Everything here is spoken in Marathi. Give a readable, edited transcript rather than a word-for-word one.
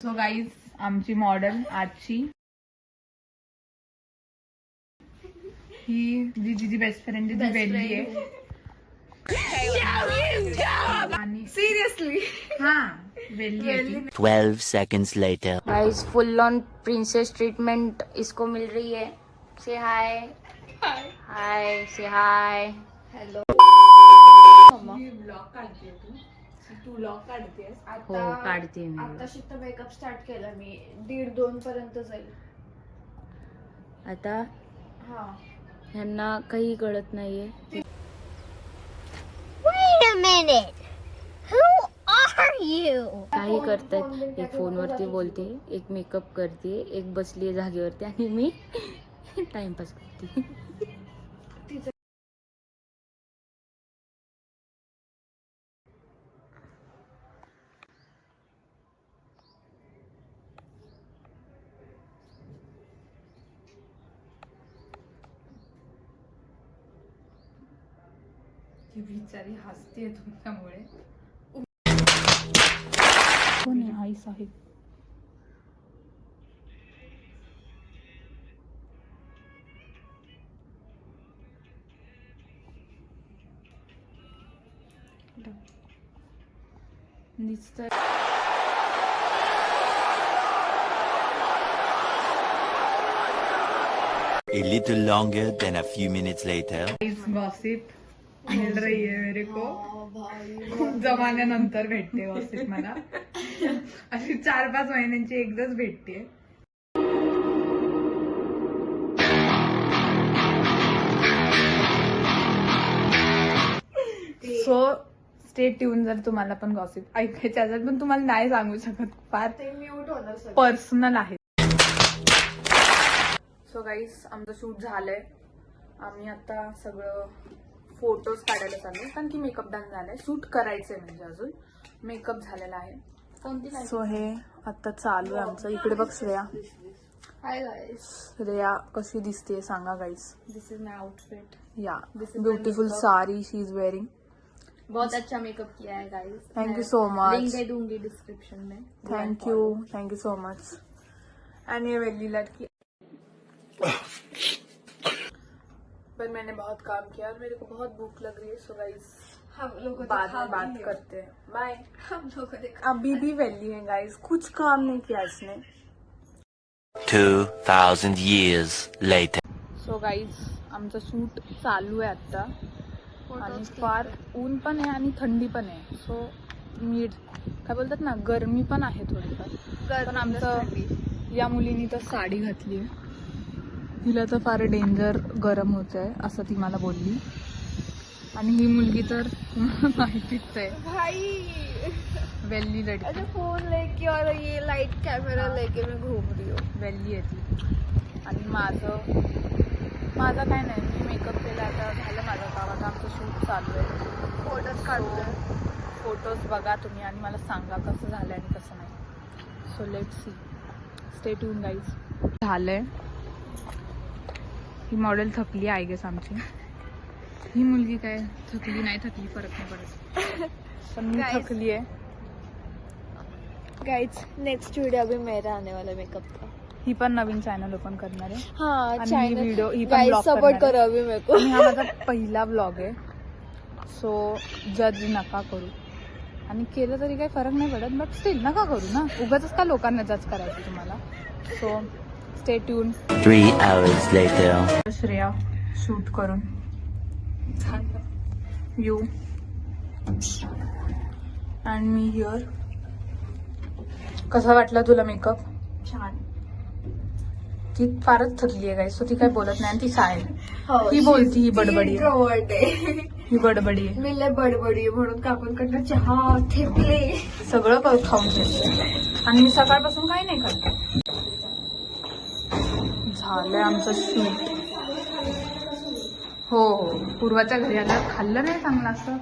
सो गाईज आमची मॉडेल आजची ही जी जी बेस्ट फ्रेंड ती वेल्ली आहे आणि सिरियसली हा वेल्ली आहे ती. 12 seconds later. Guys full on princess treatment इसको मिल रही है. से हाय हाय से हाय. हॅलो. ब्लॉग काढते तू ब्लॉग काढतेस हो काढते मी. आता शिकत मेकअप स्टार्ट केला मी 1:30-2 पर्यंत जाईल. आता हा ह्यांना काही कळत नाहीये. Wait a minute. Who are you? काही करतायत. एक फोनवरती बोलते, एक मेकअप करते, एक बसली जागेवरती आणि मी टाइमपास करते. ती बिचारी हसते तुमच्यामुळे. कोण आहे? आई साहेब. दिसतंय. A little longer than a few minutes later. Gossip mill रही है मेरे को. खूप जमान्यानंतर भेटते गॉसिप मला. अशी 4-5 महिन्यांची एकदाच भेटते. सो स्टे ट्यून जर तुम्हाला पण गॉसिप ऐकायचे असेल पण तुम्हाला नाही सांगू शकत, फार ते म्यूट होणार सगळं. पर्सनल आहे. सो गाईस आमचं शूट झालंय. आम्ही आता सगळं फोटोज काढायला चालू कारण की मेकअप डन झालाय. शूट करायचंय म्हणजे अजून मेकअप झालेला आहे. सो हे आता चालू आहे आमचं. इकडे बघ श्रेया. हाय गाइस, श्रेया कशी दिसते सांगा guys. This is my outfit. या This is my beautiful makeup. Sari she is wearing. बहुत अच्छा मेकअप किया है guys. Thank you so much. Link दे दूंगी डिस्क्रिप्शन में. Thank you so much. And ये वेली लड़की. पर मैंने बहुत काम किया और मेरे को बहुत भूख लग रही है. सो गाइस हम लोग बाद में बात करते हैं. बाय. हम लोग को अभी भी वेली है गाइस, कुछ काम नहीं किया इसने. 2000 years later. सो गाइस आमचं शूट चालू आहे आता आणि फार ऊन पण आहे आणि थंडी पण आहे. सो मीड काय बोलतात ना, गरमी पण आहे थोडीफार. पण आमचं या मुलीनी तर साडी घातली आहे. तिला तर फार डेंजर गरम होत आहे असं ती मला बोलली. आणि ही मुलगी तर माहितीच आहे, भाई वेल्ली अरे लड़की. फोन लेके और ये लाइट कैमरा लेके मैं घूम रही हूँ. वेल्ली आहे ती. आणि माझं काय नाही, मी मेकअप केला आता झालं माझं काम. आता आमचं शूट चालू आहे. फोटोज काढतोय. फोटोज बघा तुम्ही आणि मला सांगा कसं झालं आणि कसं नाही. So let see. Stay tune guys. झालंय. ही मॉडेल थकली आय गेस आमची. ही मुलगी काय थकली नाही, थकली फरक नाही पडत. पण मी Guys. थकली आहे. गाइस नेक्स्ट वीडियो अभी मेरा आने वाला मेकअप का. ही पण नवीन चॅनल ओपन करणार आहे. हाँ आणि चैनल video- ही पण गाइस vlog सपोर्ट करणार करो अभी मेरे को. आणि हा माझा पहिला ब्लॉग आहे. सो जज नका करू. आणि केलं तरी काही फरक नाही पडत, बट स्टील नका करू ना. उगाच का लोकांना जज करायचं तुम्हाला. So stay tune. 3 hours later. Shreya shoot करून यू अँड मी हिअर. कसा वाटला तुला मेकअप? छान. ती फारच थकली आहे गाईस. सो ती काय बोलत नाही आणि ती साय हो, ही बोलती ही बडबडी आहे. introvert आहे. ही बडबडी आहे. मी लय बडबडी आहे म्हणून काकूंकडनं चहा ठेपले. सगळं खाऊन घेतलं आणि मी सकाळपासून काही नाही खाल्लं. झालंय आमचं शूट. हो पूर्वाच्या घरी आल्यावर खाल्लं नाही चांगलं असं.